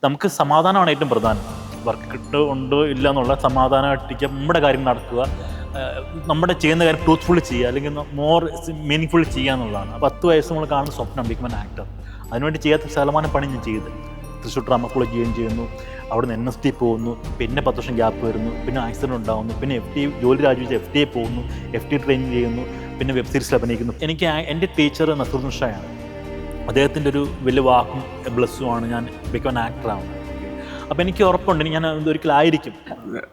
നമുക്ക് സമാധാനമാണ് ഏറ്റവും പ്രധാനം. വർക്ക് ഉണ്ടോ ഇല്ല എന്നുള്ള സമാധാനമായിട്ടിരിക്കുക, നമ്മുടെ കാര്യം നടക്കുക, നമ്മുടെ ചെയ്യുന്ന കാര്യം ട്രൂത്ത്ഫുള്ളി ചെയ്യുക, അല്ലെങ്കിൽ മോർ മീനിങ് ഫുള്ളി ചെയ്യുക എന്നുള്ളതാണ്. 10 വയസ്സ് നമ്മൾ കാണുന്ന സ്വപ്നം ബിക്കം ആൻ ആക്ടർ. അതിനുവേണ്ടി ചെയ്യാത്ത ശതമാനം പണി ഞാൻ ചെയ്ത് തൃശ്ശൂർ ഡ്രാമ കോളേജ് ജോയിൻ ചെയ്യുന്നു, അവിടുന്ന് NST പോകുന്നു, പിന്നെ 10 വർഷം ഗ്യാപ്പ് വരുന്നു, പിന്നെ ആക്സിഡൻറ്റ് ഉണ്ടാകുന്നു, പിന്നെ FT ജോലി രാജിവെച്ച് FTA പോകുന്നു, FT ട്രെയിനിങ് ചെയ്യുന്നു, പിന്നെ വെബ് സീരീസിൽ അഭിനയിക്കുന്നു. എനിക്ക് എൻ്റെ ടീച്ചർ നസറുദ്ദീൻ ഷായാണ്. അദ്ദേഹത്തിൻ്റെ ഒരു വലിയ വാക്കും ബ്ലസ്സുമാണ് ഞാൻ ബിക്കം ആൻ ആക്ടറാവുന്നത്. അപ്പം എനിക്ക് ഉറപ്പുണ്ട് ഞാൻ ഒരിക്കലും ആയിരിക്കും.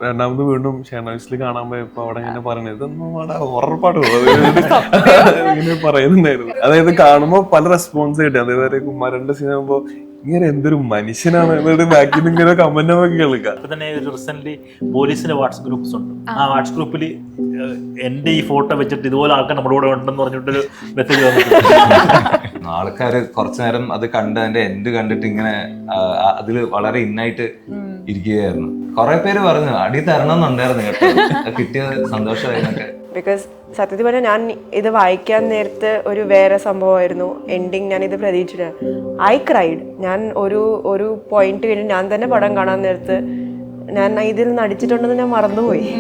രണ്ടാമത് വീണ്ടും ഷെയർനൈസിൽ കാണാൻ പോയപ്പോൾ അവിടെ ഇങ്ങനെ പറയുന്നത് ഇതൊന്നും അവിടെ ഉറപ്പാടുള്ളൂ ഇങ്ങനെ പറയുന്നുണ്ടായിരുന്നു. അതായത് കാണുമ്പോൾ പല റെസ്പോൺസ് കിട്ടി. അതേപോലെ കുമാരന്റെ സീൻ ആകുമ്പോൾ ഇങ്ങനെ എന്തൊരു മനുഷ്യനാണ് എന്നിട്ട് ബാക്കിൽ നിന്ന് ഇങ്ങനെ കമന്റ് ഒക്കെ കേൾക്കാം. ഇപ്പൊ തന്നെ റീസെന്റ് പോലീസിന്റെ വാട്സ്ആപ്പ് ഗ്രൂപ്പ്സ് ഉണ്ട്. ആ വാട്സ്ആപ്പ് ഗ്രൂപ്പിൽ എന്റെ ഈ ഫോട്ടോ വെച്ചിട്ട് ഇതുപോലെ ആൾക്കാർ നമ്മുടെ കൂടെ ഉണ്ടെന്ന് പറഞ്ഞിട്ടൊരു മെസ്സേജ് വന്നിട്ടുണ്ട്. ആൾക്കാര് കുറച്ചു നേരം അത് കണ്ട് അതിന്റെ എൻഡ് കണ്ടിട്ട് ഇങ്ങനെ അതില് വളരെ ഇന്നായിട്ട് ഇരിക്കുകയായിരുന്നു. കുറെ പേര് പറഞ്ഞു അടി തരണം എന്നുണ്ടായിരുന്നു കേട്ടോ, കിട്ടിയത് സന്തോഷമായിരുന്നൊക്കെ. ബിക്കോസ് സത്യത്തിൽ പറഞ്ഞാൽ ഞാൻ ഇത് വായിക്കാൻ നേരത്ത് ഒരു വേറെ സംഭവമായിരുന്നു എൻഡിങ്. ഞാൻ ഇത് പ്രതീക്ഷിച്ചില്ല. I cried. ഞാൻ ഒരു പോയിന്റ് കഴിഞ്ഞ് ഞാൻ തന്നെ പടം കാണാൻ നേരത്ത് ഞാൻ ഇതിൽ നടിച്ചിട്ടുണ്ടെന്ന് ഞാൻ മറന്നുപോയി.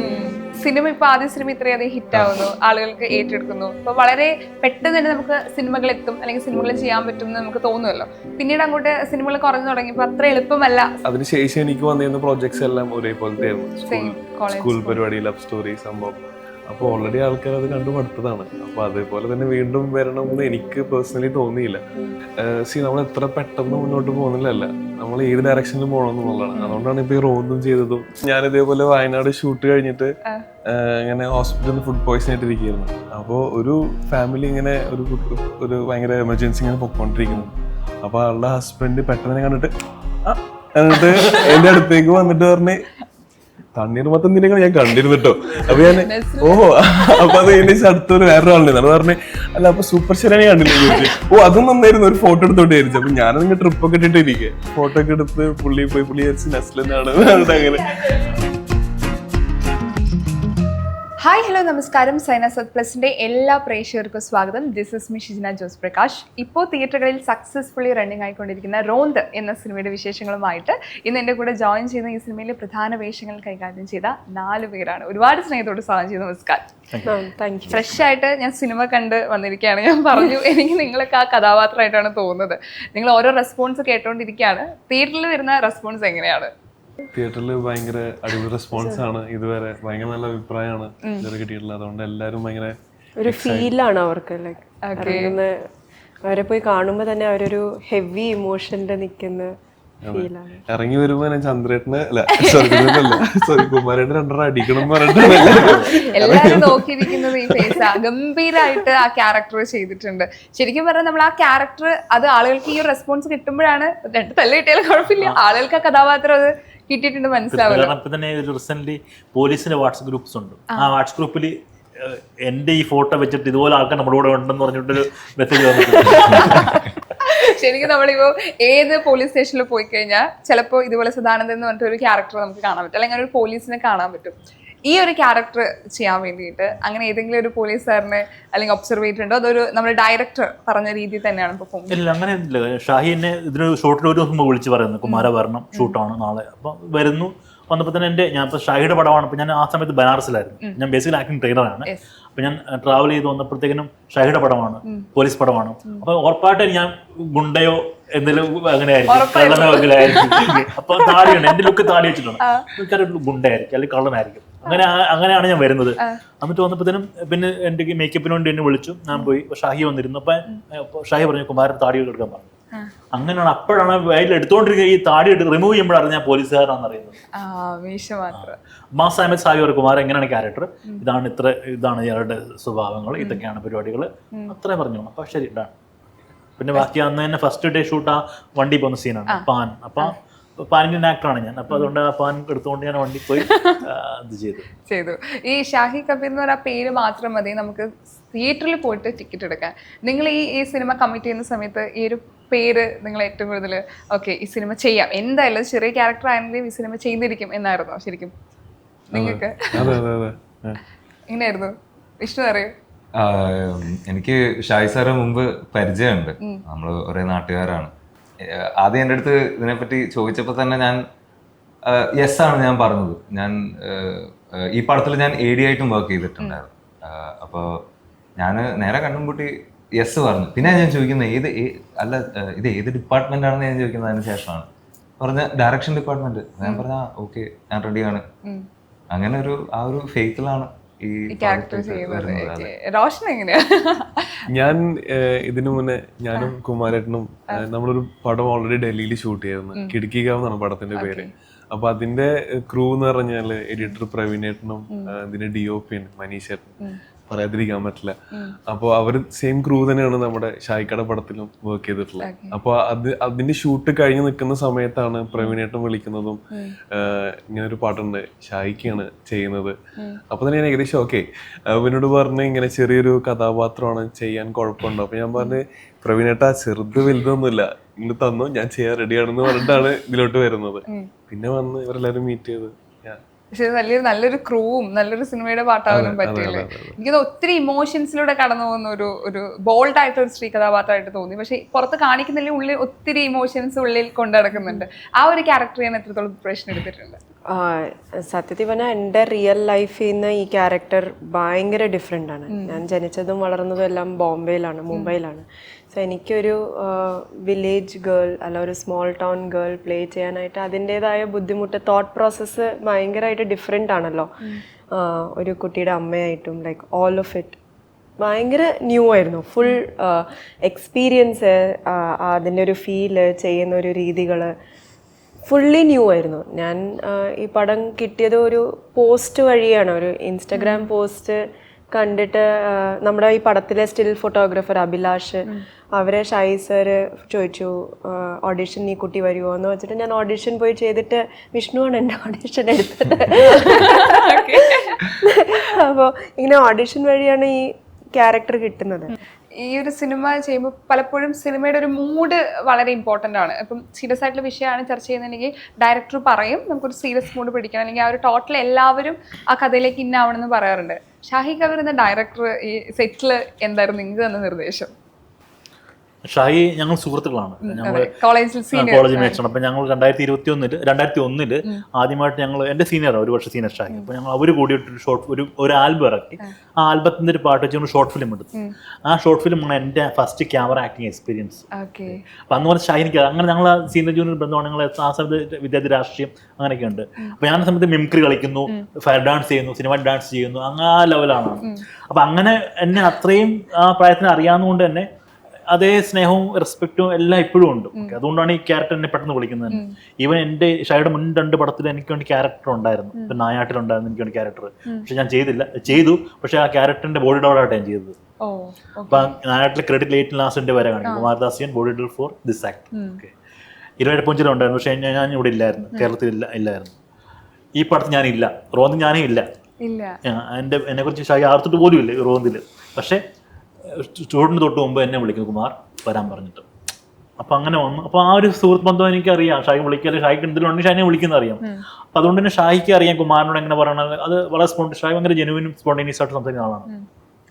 സിനിമ ഇപ്പൊ ആദ്യ സിനിമ ഇത്രയധികം ഹിറ്റ് ആവുന്നു, ആളുകൾക്ക് ഏറ്റെടുക്കുന്നു. ഇപ്പൊ വളരെ പെട്ടെന്ന് തന്നെ നമുക്ക് സിനിമകൾ എത്തും, അല്ലെങ്കിൽ സിനിമകൾ ചെയ്യാൻ പറ്റും എന്ന് നമുക്ക് തോന്നുമല്ലോ. പിന്നീട് അങ്ങോട്ട് സിനിമകൾ കുറഞ്ഞു തുടങ്ങിയപ്പോ അത്ര എളുപ്പമല്ല. അതിനുശേഷം എനിക്ക് വന്നിരുന്ന പ്രോജക്ട്സ് എല്ലാം ഒരേപോലത്തെ സ്കൂൾ പരിപാടി, ലവ് സ്റ്റോറി സംഭവം. അപ്പോൾ ഓൾറെഡി ആൾക്കാർ അത് കണ്ടുപടുത്തതാണ്. അപ്പൊ അതേപോലെ തന്നെ വീണ്ടും വരണം എന്ന് എനിക്ക് പേഴ്സണലി തോന്നിയില്ല. നമ്മൾ എത്ര പെട്ടെന്ന് മുന്നോട്ട് പോകുന്നില്ലല്ല, നമ്മൾ ഏത് ഡയറക്ഷനിൽ പോകണമെന്നുള്ളതാണ്. അതുകൊണ്ടാണ് ഇപ്പൊ ഈ റോന്തും ചെയ്തതും. ഞാൻ ഇതേപോലെ വയനാട് ഷൂട്ട് കഴിഞ്ഞിട്ട് ഇങ്ങനെ ഹോസ്പിറ്റലിൽ ഫുഡ് പോയ്സൺ ആയിട്ടിരിക്കുന്നു. അപ്പോൾ ഒരു ഫാമിലി ഇങ്ങനെ ഒരു ഭയങ്കര എമർജൻസി ഇങ്ങനെ പൊക്കോണ്ടിരിക്കുന്നു. അപ്പൊ ആളുടെ ഹസ്ബൻഡ് പെട്ടെന്ന് കണ്ടിട്ട് എന്നിട്ട് എന്റെ അടുത്തേക്ക് വന്നിട്ട് പറഞ്ഞ് തണ്ണീർമത്തം നിന്നെ ഞാൻ കണ്ടിരുന്നിട്ടോ. അപ്പൊ ഞാൻ അപ്പൊ അത് കഴിഞ്ഞ അടുത്തൊരു വേറൊരാളുണ്ട്. അത് പറഞ്ഞ് അല്ല അപ്പൊ സൂപ്പർ ശരനെ കണ്ടില്ലേ ചോദിച്ചു. അതും നന്നായിരുന്നു, ഒരു ഫോട്ടോ എടുത്തോട്ട് വിചാരിച്ചു. അപ്പൊ ഞാനതിങ്ങനെ ട്രിപ്പൊക്കെ ഇട്ടിട്ടിരിക്കെ ഫോട്ടോ ഒക്കെ എടുത്ത് പുള്ളി വിചാരിച്ച് നെസ്ലെന്നാണ് അങ്ങനെ. ഹായ് ഹലോ നമസ്കാരം. സൈന സത് പ്ലസിന്റെ എല്ലാ പ്രേക്ഷകർക്കും സ്വാഗതം. ദിസ് ഇസ് മി ഷിജിന ജോസ് പ്രകാശ്. ഇപ്പോൾ തിയേറ്ററുകളിൽ സക്സസ്ഫുള്ളി റണ്ണിംഗ് ആയിക്കൊണ്ടിരിക്കുന്ന റോന്ത് എന്ന സിനിമയുടെ വിശേഷങ്ങളുമായിട്ട് ഇന്ന് എൻ്റെ കൂടെ ജോയിൻ ചെയ്യുന്ന ഈ സിനിമയിലെ പ്രധാന വേഷങ്ങൾ കൈകാര്യം ചെയ്ത 4 പേരാണ്. ഒരുപാട് സ്നേഹത്തോട് സ്വാഗതം ചെയ്തു. നമസ്കാരം. ഫ്രഷ് ആയിട്ട് ഞാൻ സിനിമ കണ്ട് വന്നിരിക്കുകയാണ്. ഞാൻ പറഞ്ഞു എനിക്ക് നിങ്ങളൊക്കെ ആ കഥാപാത്രമായിട്ടാണ് തോന്നുന്നത്. നിങ്ങൾ ഓരോ റെസ്പോൺസ് കേട്ടോണ്ടിരിക്കുകയാണ്. തിയേറ്ററിൽ വരുന്ന റെസ്പോൺസ് എങ്ങനെയാണ്? തിയേറ്ററിൽ ഭയങ്കര അടിപൊളി റെസ്പോൺസ് ആണ്. ഇതുവരെ ഭയങ്കര നല്ല അഭിപ്രായമാണ് ഇതുവരെ കിട്ടിയിട്ടുള്ളത്. അതുകൊണ്ട് എല്ലാവരും ഭയങ്കര ഒരു ഫീലാണ് അവർക്ക്. ലൈക്ക് അവരെ പോയി കാണുമ്പോ തന്നെ അവരൊരു ഹെവി ഇമോഷനിൽ നിൽക്കുന്ന ഫീലാണ്. ഇറങ്ങി വരുമ്പോ ഞാൻ ചന്ദ്രേട്ടന് സോറി കുമാരേട്ടൻ 2 അടിക്കണം പറഞ്ഞിട്ടാണ് എല്ലാവരും നോക്കിയിരിക്കുന്നത്. ഈ ഫേസ് ഗംഭീരമായിട്ട് ആ ക്യാരക്ടർ ചെയ്തിട്ടുണ്ട്. ശരിക്കും പറഞ്ഞാൽ നമ്മൾ ആ ക്യാരക്ടർ അത് ആളുകൾക്ക് ഈ റെസ്പോൺസ് കിട്ടുമ്പോഴാണ് 2 തല്ല് കിട്ടിയാലും കുഴപ്പമില്ല, ആളുകൾക്ക് ആ കഥാപാത്രം അത് കിട്ടിയിട്ടുണ്ട് മനസ്സിലാവില്ല. തന്നെ റീസെന്റ് പോലീസിന്റെ വാട്സ്ആപ്പ് ഗ്രൂപ്പ്സ് ഉണ്ട്. ആ വാട്സ്ആപ്പ് ഗ്രൂപ്പിൽ എന്റെ ഈ ഫോട്ടോ വെച്ചിട്ട് ഇതുപോലെ ആൾക്കാർ നമ്മുടെ കൂടെ ഉണ്ടെന്ന് പറഞ്ഞിട്ടൊരു മെസ്സേജ് വന്നിട്ടുണ്ട്. ശരിക്കും നമ്മളിപ്പോ ഏത് പോലീസ് സ്റ്റേഷനിൽ പോയി കഴിഞ്ഞാൽ ചിലപ്പോൾ ഇതുപോലെ സദാനന്ദൻ എന്ന് പറഞ്ഞിട്ട് ഒരു ക്യാരക്ടർ നമുക്ക് കാണാൻ പറ്റും, അല്ലെങ്കിൽ ഒരു പോലീസിനെ കാണാൻ പറ്റും. ഈ ഒരു ക്യാരക്ടർ ചെയ്യാൻ വേണ്ടിയിട്ട് അങ്ങനെ ഏതെങ്കിലും ഒരു പോലീസുകാരനെ അല്ലെങ്കിൽ ഒബ്സർവ് ചെയ്തിട്ടുണ്ടോ? അതൊരു നമ്മുടെ ഡയറക്ടർ പറഞ്ഞ രീതിയിൽ തന്നെയാണ് പെർഫോം? ഇല്ല, അങ്ങനെ ഇല്ല. ഷാഹി എന്നെ ഇതിനൊരു ഷോട്ടിൽ ഒരു ദിവസം വിളിച്ച് പറയുന്നു, കുമാര വരണം, ഷൂട്ടാണ് നാളെ. അപ്പം വരുന്നു. വന്നപ്പോൾ തന്നെ ഞാൻ ഇപ്പോൾ ഷാഹിയുടെ പടമാണ്. അപ്പോൾ ഞാൻ ആ സമയത്ത് ബനാറസിലായിരുന്നു. ഞാൻ ബേസിക്കലി ആക്ടിങ് ട്രെയിനറാണ്. അപ്പോൾ ഞാൻ ട്രാവൽ ചെയ്ത് വന്നപ്പോഴത്തേക്കിനും ഷാഹിയുടെ പടമാണ്, പോലീസ് പടമാണ്. അപ്പോൾ ഉറപ്പായിട്ട് ഞാൻ ഗുണ്ടയോ എന്തെങ്കിലും അങ്ങനെ ആയിരിക്കും, കള്ളനോ അങ്ങനെ ആയിരിക്കും. അപ്പോൾ താടിയുണ്ട്, എൻ്റെ ലുക്ക് താടി വെച്ചിട്ടുണ്ട്. എനിക്കൊരു ഗുണ്ടയായിരിക്കും അല്ലെങ്കിൽ കള്ളനായിരിക്കും. അങ്ങനെയാണ് ഞാൻ വരുന്നത്. എന്നിട്ട് വന്നപ്പോഴത്തേനും പിന്നെ എൻ്റെ മേക്കപ്പിന് വേണ്ടി എന്നെ വിളിച്ചു. ഞാൻ പോയി. ഷാഹി വന്നിരുന്നു. അപ്പം ഷാഹി പറഞ്ഞു കുമാരൻ താടി എടുക്കാൻ പറഞ്ഞു. അങ്ങനെയാണ്. അപ്പോഴാണ് വയലിൽ എടുത്തോണ്ടിരിക്കുക ഈ താടി റിമൂവ് ചെയ്യുമ്പോഴാണ് ഞാൻ പോലീസുകാരനാണെന്ന് അറിയുന്നത്. മാസായ ഷാഹി പറയും കുമാരൻ എങ്ങനെയാണ് ക്യാരക്ടർ, ഇതാണ് ഇയാളുടെ സ്വഭാവങ്ങൾ, ഇതൊക്കെയാണ് പരിപാടികൾ, അത്രേ പറഞ്ഞു. അപ്പൊ ശരി ഇതാണ്. പിന്നെ ബാക്കി അന്ന് തന്നെ ഫസ്റ്റ് ഡേ ഷൂട്ട് ആ വണ്ടി പോകുന്ന സീനാണ് പാൻ. അപ്പൊ പാനിന്റെ ആക്ടറാണ് ഞാൻ. അപ്പൊ അതുകൊണ്ട് ആ പാൻ എടുത്തുകൊണ്ട് ഞാൻ വണ്ടി പോയി ഇത് ചെയ്തു. ഈ ഷാഹി കബീർ എന്ന് പറഞ്ഞ പേര് മാത്രം മതി നമുക്ക് തിയേറ്ററിൽ പോയിട്ട് ടിക്കറ്റ് എടുക്കാൻ. നിങ്ങൾ ഈ സിനിമ കമ്മിറ്റ് ചെയ്യുന്ന സമയത്ത് ഈ ഒരു പേര് നിങ്ങൾ ഏറ്റവും കൂടുതൽ ഓക്കെ ഈ സിനിമ ചെയ്യാം, എന്തായാലും ചെറിയ ക്യാരക്ടർ ആണെങ്കിലും ഈ സിനിമ ചെയ്തിരിക്കും എന്നായിരുന്നോ ശരിക്കും നിങ്ങൾക്ക്? എങ്ങനെയായിരുന്നു വിഷ്ണു അറിയോ? എനിക്ക് ഷാഹി സാറ് മുമ്പ് പരിചയമുണ്ട്, നമ്മള് ഒരേ നാട്ടുകാരാണ്. ആദ്യം എൻ്റെ അടുത്ത് ഇതിനെപ്പറ്റി ചോദിച്ചപ്പോൾ തന്നെ ഞാൻ യെസ് ആണ് ഞാൻ പറഞ്ഞത്. ഞാൻ ഈ പടത്തിൽ ഞാൻ AD ആയിട്ടും വർക്ക് ചെയ്തിട്ടുണ്ടായിരുന്നു. അപ്പോൾ ഞാൻ നേരെ കണ്ണും പൂട്ടി യെസ് പറഞ്ഞു. പിന്നെ ഞാൻ ചോദിക്കുന്നത് ഇത് ഏത് ഡിപ്പാർട്ട്മെന്റ് ആണെന്ന് ഞാൻ ചോദിക്കുന്നത് അതിന് ശേഷമാണ്. പറഞ്ഞ ഡയറക്ഷൻ ഡിപ്പാർട്ട്മെന്റ്. ഞാൻ പറഞ്ഞ ഓക്കെ ഞാൻ റെഡിയാണ്. അങ്ങനെ ആ ഒരു ഫെയ്ത്തിലാണ് ഈ ക്യാരക്ടർ ചെയ്യുന്നത്. റോഷൻ എങ്ങനെയാ? ഞാൻ ഇതിനു മുന്നേ ഞാനും കുമാരേട്ടനും നമ്മളൊരു പടം ഓൾറെഡി ഡൽഹിയിൽ ഷൂട്ട് ചെയ്യുന്നു. കിടുക്കികാവ് എന്നാണ് പടത്തിന്റെ പേര്. അപ്പൊ അതിന്റെ ക്രൂ എന്ന് പറഞ്ഞാല് എഡിറ്റർ പ്രവീണേട്ടനും ഇതിന്റെ DOP മനീഷേട്ടനും പറയാതിരിക്കാൻ പറ്റില്ല. അപ്പൊ അവര് സെയിം ക്രൂ തന്നെയാണ് നമ്മുടെ ഷായിക്കട പടത്തിലും വർക്ക് ചെയ്തിട്ടുള്ളത്. അപ്പൊ അതിന്റെ ഷൂട്ട് കഴിഞ്ഞ് നിൽക്കുന്ന സമയത്താണ് പ്രവീണേട്ടൻ വിളിക്കുന്നതും ഇങ്ങനൊരു പാട്ടുണ്ട് ഷായിക്കാണ് ചെയ്യുന്നത്. അപ്പൊ തന്നെ ഞാൻ ഏകദേശം ഓക്കെ അവനോട് പറഞ്ഞ് ഇങ്ങനെ ചെറിയൊരു കഥാപാത്രമാണ്, ചെയ്യാൻ കുഴപ്പമുണ്ടോ? അപ്പൊ ഞാൻ പറഞ്ഞ് പ്രവീണേട്ട ചെറുത് വലുതൊന്നുമില്ല, ഇങ്ങോട്ട് തന്നു, ഞാൻ ചെയ്യാൻ റെഡിയാണെന്ന് പറഞ്ഞിട്ടാണ് ഇതിലോട്ട് വരുന്നത്. പിന്നെ വന്ന് ഇവരെല്ലാരും മീറ്റ് ചെയ്ത് പക്ഷെ നല്ലൊരു ക്രൂവും നല്ലൊരു സിനിമയുടെ പാട്ടാവാനും പറ്റില്ലേ. എനിക്കത് ഒത്തിരി ഇമോഷൻസിലൂടെ കടന്നു പോകുന്ന ഒരു ബോൾഡ് ആയിട്ടൊരു സ്ത്രീ കഥാപാത്രമായിട്ട് തോന്നി. പക്ഷെ പുറത്ത് കാണിക്കുന്നില്ല, ഉള്ളിൽ ഒത്തിരി ഇമോഷൻസ് ഉള്ളിൽ കൊണ്ടു നടക്കുന്നുണ്ട്. ആ ഒരു ക്യാരക്ടർ ഞാൻ എത്രത്തോളം പ്രിപ്പറേഷൻ എടുത്തിട്ടുണ്ട്? സത്യത്തിൽ പറഞ്ഞാൽ എൻ്റെ റിയൽ ലൈഫിൽ നിന്ന് ഈ ക്യാരക്ടർ ഭയങ്കര ഡിഫറെൻ്റ് ആണ്. ഞാൻ ജനിച്ചതും വളർന്നതും എല്ലാം ബോംബെയിലാണ്, മുംബൈയിലാണ്. സോ എനിക്കൊരു വില്ലേജ് ഗേൾ അല്ല ഒരു സ്മോൾ ടൗൺ ഗേൾ പ്ലേ ചെയ്യാനായിട്ട് അതിൻ്റേതായ ബുദ്ധിമുട്ട്, തോട്ട് പ്രോസസ്സ് ഭയങ്കരമായിട്ട് ഡിഫറെൻ്റ് ആണല്ലോ. ഒരു കുട്ടിയുടെ അമ്മയായിട്ടും ലൈക്ക് ഓൾ ഓഫ് ഇറ്റ് ഭയങ്കര ന്യൂ ആയിരുന്നു. ഫുൾ എക്സ്പീരിയൻസ്, അതിൻ്റെ ഒരു ഫീല്, ചെയ്യുന്ന ഒരു രീതികൾ ഫുള്ളി ന്യൂ ആയിരുന്നു. ഞാൻ ഈ പടം കിട്ടിയത് ഒരു പോസ്റ്റ് വഴിയാണ്, ഒരു ഇൻസ്റ്റഗ്രാം പോസ്റ്റ് കണ്ടിട്ട്. നമ്മുടെ ഈ പടത്തിലെ സ്റ്റിൽ ഫോട്ടോഗ്രാഫർ അഭിലാഷ്, അവരെ ഷായി സർ ചോദിച്ചു ഓഡിഷൻ ഈ കുട്ടി വരുമോ എന്ന് വെച്ചിട്ട് ഞാൻ ഓഡിഷൻ പോയി ചെയ്തിട്ട് വിഷ്ണുവാണ് എൻ്റെ ഓഡിഷൻ എടുത്തത്. അപ്പോൾ ഇങ്ങനെ ഓഡിഷൻ വഴിയാണ് ഈ ക്യാരക്ടർ കിട്ടുന്നത്. ഈ ഒരു സിനിമ ചെയ്യുമ്പോൾ പലപ്പോഴും സിനിമയുടെ ഒരു മൂഡ് വളരെ ഇമ്പോർട്ടൻ്റ് ആണ്. ഇപ്പം സീരിയസ് ആയിട്ടുള്ള വിഷയമാണ് ചർച്ച ചെയ്യുന്നുണ്ടെങ്കിൽ ഡയറക്ടർ പറയും നമുക്കൊരു സീരിയസ് മൂഡ് പിടിക്കണം, അല്ലെങ്കിൽ ആ ഒരു ടോട്ടൽ എല്ലാവരും ആ കഥയിലേക്ക് ഇന്നാവണമെന്ന് പറയാറുണ്ട്. ഷാഹി കബീർ എന്ന ഡയറക്ടർ ഈ സെറ്റിൽ എന്തായിരുന്നു നിങ്ങൾക്ക് തന്ന നിർദ്ദേശം? ഷാഹി ഞങ്ങൾ സുഹൃത്തുക്കളാണ്, ഞങ്ങൾ കോളേജിൽ മേച്ചാണ്. അപ്പം ഞങ്ങൾ 2001 ആദ്യമായിട്ട് ഞങ്ങൾ എൻ്റെ സീനിയറാണ്, ഒരു വർഷം സീനിയർ ഷാഹി. അപ്പോൾ ഞങ്ങൾ അവർ കൂടിയിട്ട് ഒരു ആൽബം ഇറക്കി. ആ ആൽബത്തിൻ്റെ ഒരു പാട്ട് വെച്ച് ഷോർട്ട് ഫിലിം എടുത്തു. ആ ഷോർട്ട് ഫിലിമാണ് എൻ്റെ ഫസ്റ്റ് ക്യാമറ ആക്ടിങ് എക്സ്പീരിയൻസ്. അപ്പം അന്ന് പറഞ്ഞ ഷാഹി എനിക്ക് അങ്ങനെ ഞങ്ങൾ സീനിയർ ജൂനിയർ ബന്ധമാണ്. ഞങ്ങൾ ആ സമയത്ത് വിദ്യാർത്ഥി രാഷ്ട്രീയം അങ്ങനെയൊക്കെ ഉണ്ട്. അപ്പോൾ ഞാൻ ആ സമയത്ത് മിമിക്രി കളിക്കുന്നു, ഫയർ ഡാൻസ് ചെയ്യുന്നു, സിനിമ ഡാൻസ് ചെയ്യുന്നു, അങ്ങനെ ആ ലെവലാണ്. അപ്പം അങ്ങനെ എന്നെ അത്രയും ആ പ്രായത്തിന് അറിയാവുന്നതുകൊണ്ട് തന്നെ അതേ സ്നേഹവും റെസ്പെക്റ്റും എല്ലാം ഇപ്പോഴും ഉണ്ട്. അതുകൊണ്ടാണ് ഈ ക്യാരക്ടർ എന്നെ പെട്ടെന്ന് വിളിക്കുന്നത്. ഈവൻ എൻ്റെ ഷായുടെ മുൻ 2 പടത്തിൽ എനിക്ക് വേണ്ടി ക്യാരക്ടർ ഉണ്ടായിരുന്നു. ഇപ്പം നായാട്ടിലുണ്ടായിരുന്നു എനിക്ക് വേണ്ടി ക്യാരക്ടർ. പക്ഷെ ഞാൻ ചെയ്തു. പക്ഷെ ആ ക്യാരക്ടറിന്റെ ബോഡി ഡോളായിട്ട് ഞാൻ ചെയ്തത്. അപ്പൊ നായാട്ടിലെ ക്രെഡിറ്റ് ലേറ്റ് ലാസ്റ്റ് വരെ കാണിക്കും കുമാരദാസിയൻ body doll for this act. Okay, 27 ഉണ്ടായിരുന്നു. പക്ഷെ ഞാൻ ഇവിടെ ഇല്ലായിരുന്നു, കേരളത്തിൽ ഇല്ലായിരുന്നു. ഈ പടത്തിൽ ഞാനില്ല, റോന്തിൽ ഞാനേ ഇല്ല. എന്നെ കുറിച്ച് ഷായി ആർത്തിട്ട് പോലും ഇല്ല റോന്തിൽ. പക്ഷെ സ്റ്റുഡൻറ്റ് തൊട്ട് മുമ്പ് എന്നെ വിളിക്കുന്നു കുമാർ വരാൻ പറഞ്ഞിട്ട്. അപ്പം അങ്ങനെ വന്നു. അപ്പോൾ ആ ഒരു സുഹൃത്ത് ബന്ധം എനിക്കറിയാം. ഷായി വിളിക്കുക, ഷായിക്ക് എന്തെങ്കിലും ഷായിനെ വിളിക്കുന്ന അറിയാം. അപ്പം അതുകൊണ്ട് തന്നെ ഷായിക്ക് അറിയാം കുമാറിനോട് എങ്ങനെ പറയണത്. അത് വളരെ ഷായി ഭയങ്കര ജെനുവിനും സ്പോണ്ടേനിയസ് ആയിട്ട് സംസാരിക്കുന്ന ആളാണ്.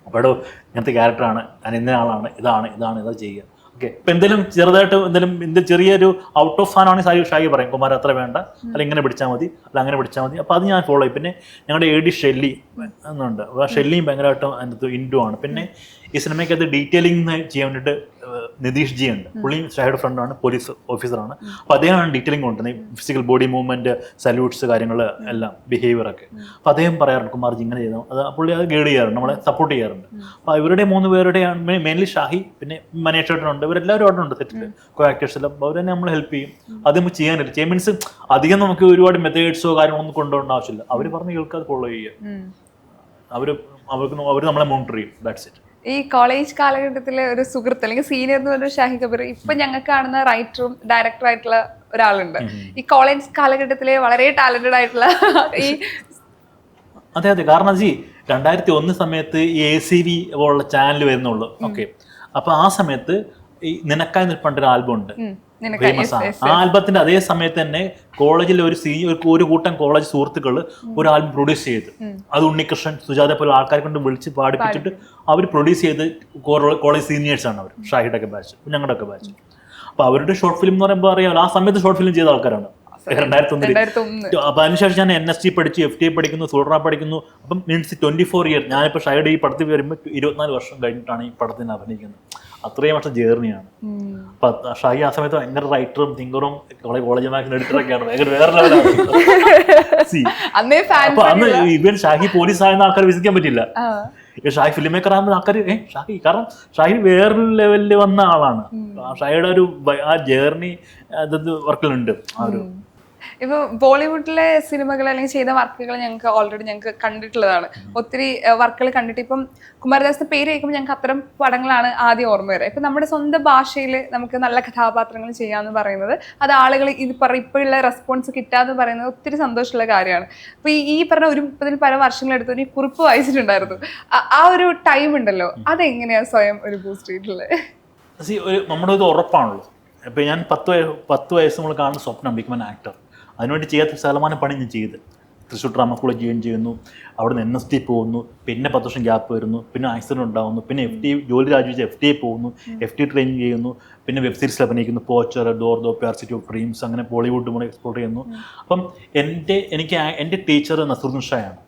അപ്പോൾ ഇങ്ങനത്തെ ക്യാരക്ടറാണ്, ഞാൻ ഇന്ന ആളാണ്, ഇതാ ചെയ്യുക. ഓക്കെ, ഇപ്പം എന്തെങ്കിലും ചെറുതായിട്ട് ചെറിയൊരു ഔട്ട് ഓഫ് ഫാനാണെങ്കിൽ ഷായി പറയും കുമാർ അത്ര വേണ്ട, അല്ല ഇങ്ങനെ പിടിച്ചാൽ മതി, അല്ല അങ്ങനെ പിടിച്ചാൽ മതി. അപ്പോൾ അത് ഞാൻ ഫോളോ ചെയ്യും. പിന്നെ ഞങ്ങളുടെ AD ഷെല്ലി എന്നുണ്ട്. അപ്പോൾ ആ ഷെല്ലിയും ഭയങ്കരമായിട്ട് അതിനകത്ത് ഇൻഡു ആണ്. പിന്നെ ഈ സിനിമയ്ക്കകത്ത് ഡീറ്റെയിലിംഗ് ചെയ്യാൻ വേണ്ടിയിട്ട് നിതീഷ് ജി ഉണ്ട്. പുള്ളി ഷായുടെ ഫ്രണ്ടാണ്, പോലീസ് ഓഫീസറാണ്. അപ്പോൾ അദ്ദേഹമാണ് ഡീറ്റെയിലിംഗ് കൊണ്ടുവന്നത്, ഫിസിക്കൽ ബോഡി മൂവ്മെന്റ്, സല്യൂട്ട്സ്, കാര്യങ്ങൾ എല്ലാം, ബിഹേവിയർ ഒക്കെ. അപ്പോൾ അദ്ദേഹം പറയാറുണ്ട് കുമാർജി ഇങ്ങനെ ചെയ്താൽ അത് പുള്ളി അത് ഗൈഡ് ചെയ്യാറുണ്ട്, നമ്മളെ സപ്പോർട്ട് ചെയ്യാറുണ്ട്. അപ്പോൾ ഇവരുടെ 3 പേരുടെയാണ് മെയിൻലി ഷാഹി, പിന്നെ മനേഷ് ചേട്ടനുണ്ട്, ഇവരെല്ലാവരും അവിടെ ഉണ്ട് സെറ്റിൽ, കോ ആക്ടേഴ്സ് എല്ലാം. അവർ തന്നെ നമ്മൾ ഹെൽപ്പ് ചെയ്യും. അത് നമുക്ക് ചെയ്യാനില്ല, മീൻസ് അധികം നമുക്ക് ഒരുപാട് മെത്തേഡ്സോ കാര്യങ്ങളൊന്നും കൊണ്ടുപോകേണ്ട ആവശ്യമില്ല. അവർ പറഞ്ഞ് കേൾക്കാതെ ഫോളോ ചെയ്യുക, അവർ നമ്മളെ മോണിറ്റർ ചെയ്യും. That's it. ഈ കോളേജ് കാലഘട്ടത്തിലെ ഒരു സുഹൃത്ത് അല്ലെങ്കിൽ സീനിയർ എന്ന് പറഞ്ഞ ഷാഹി കബീർ ഇപ്പൊ ഞങ്ങൾക്ക് കാണുന്ന റൈറ്ററും ഡയറക്ടറും ആയിട്ടുള്ള ഒരാളുണ്ട്. ഈ കോളേജ് കാലഘട്ടത്തിലെ വളരെ ടാലന്റഡ് ആയിട്ടുള്ള ഈ അതെ കാരണം 2001 സമയത്ത് ഈ ACV പോലുള്ള ചാനൽ വരുന്നുള്ളൂ. ഓക്കെ, അപ്പൊ ആ സമയത്ത് ഈ നിനക്കായി നിൽപ്പണ്ടൊരു ആൽബം ഉണ്ട്, ആ ആൽബത്തിന്റെ അതേ സമയത്ത് തന്നെ കോളേജിൽ ഒരു കൂട്ടം കോളേജ് സുഹൃത്തുക്കൾ ഒരു ആൽബം പ്രൊഡ്യൂസ് ചെയ്ത്, അത് ഉണ്ണികൃഷ്ണൻ, സുജാത പോലെ ആൾക്കാരെ കൊണ്ട് വിളിച്ച് പാടിപ്പിച്ചിട്ട് അവർ പ്രൊഡ്യൂസ് ചെയ്ത് കോളേജ് സീനിയേഴ്സാണ് അവർ, ഷാഹിയുടെ ഒക്കെ ബാച്ച്, ഞങ്ങളുടെ ഒക്കെ ബാച്ച്. അപ്പോൾ അവരുടെ ഷോർട്ട് ഫിലിം എന്ന് പറയുമ്പോൾ അറിയാമല്ലോ, ആ സമയത്ത് ഷോർട്ട് ഫിലിം ചെയ്ത ആൾക്കാരാണ് 2001. അപ്പൊ അതിനുശേഷം ഞാൻ NST പഠിച്ചു, FTA പഠിക്കുന്നു, സുൾറ പഠിക്കുന്നു. അപ്പം മീൻസ് 24 ഇയർ. ഞാനിപ്പോൾ ഷൈഡ് ഈ പടത്തിൽ വരുമ്പോൾ 24 വർഷം കഴിഞ്ഞിട്ടാണ് ഈ പടത്തിന് അഭിനയിക്കുന്നത്. അത്രയും വർഷം ജേർണിയാണ്. അപ്പൊ ഷാഹി ആ സമയത്ത് ഭയങ്കര റൈറ്ററും തിങ്കറും കോളേജ് മാഗസിൻ എഡിറ്ററൊക്കെയാണ്. ഭയങ്കര വേറെ ലെവലാണ്. അപ്പൊ അന്ന് ഇവൻ ഷാഹി പോലീസ് ആയെന്ന് ആൾക്കാർ വിശ്വസിക്കാൻ പറ്റില്ല. ഷാഹി ഫിലിം മേക്കർ ആകുമ്പോൾ ആൾക്കാർ ഷാഹി, കാരണം ഷാഹി വേറൊരു ലെവലിൽ വന്ന ആളാണ്. ഷാഹിയുടെ ഒരു ആ ജേർണി വർക്കിലുണ്ട്. ആ ഒരു ഇപ്പൊ ബോളിവുഡിലെ സിനിമകൾ അല്ലെങ്കിൽ ചെയ്ത വർക്കുകൾ ഞങ്ങൾക്ക് കണ്ടിട്ടുള്ളതാണ്. ഒത്തിരി വർക്കുകൾ കണ്ടിട്ട് ഇപ്പം കുമാരദാസിന്റെ പേര് കേൾക്കുമ്പോൾ ഞങ്ങൾക്ക് അത്തരം പടങ്ങളാണ് ആദ്യം ഓർമ്മ വരിക. ഇപ്പൊ നമ്മുടെ സ്വന്തം ഭാഷയിൽ നമുക്ക് നല്ല കഥാപാത്രങ്ങൾ ചെയ്യാന്ന് പറയുന്നത്, അത് ആളുകൾ ഇപ്പോഴുള്ള റെസ്പോൺസ് കിട്ടാന്ന് പറയുന്നത് ഒത്തിരി സന്തോഷമുള്ള കാര്യമാണ്. അപ്പൊ ഈ പറഞ്ഞ ഒരു 30-ൽ പല വർഷങ്ങളെടുത്ത് ഒരു കുറിപ്പ് വായിച്ചിട്ടുണ്ടായിരുന്നു. ആ ഒരു ടൈം ഉണ്ടല്ലോ, അതെങ്ങനെയാ സ്വയം ഒരു ബൂസ്റ്റ് ചെയ്തിട്ടുള്ളത്? നമ്മുടെ ഇത് ഉറപ്പാണല്ലോ. ഇപ്പൊ ഞാൻ 10 വയസ്സ് നമ്മൾ കാണുന്ന സ്വപ്നം ബിക്കം ആൻ ആക്ടർ. അതിനുവേണ്ടി ചെയ്യാത്ത ശതമാനം പണി ഞാൻ ചെയ്ത്. തൃശ്ശൂർ ഡ്രാമ കോളേജ് ജോയിൻ ചെയ്യുന്നു, അവിടെ നിന്ന് NST പോകുന്നു, പിന്നെ 10 വർഷം ഗ്യാപ്പ് വരുന്നു, പിന്നെ ആക്സിഡൻറ്റ് ഉണ്ടാകുന്നു, പിന്നെ FTA ജോലി രാജിവെച്ച് FTA പോകുന്നു, FTA ട്രെയിനിങ് ചെയ്യുന്നു, പിന്നെ വെബ് സീരീസിൽ അഭിനയിക്കുന്നു, Poacher, Do Aur Do Pyaar, City of Dreams, അങ്ങനെ ബോളിവുഡ് നമ്മൾ എക്സ്പ്ലോർ ചെയ്യുന്നു. അപ്പം എൻ്റെ ടീച്ചർ നസറുദ്ദീൻ ഷായാണ്.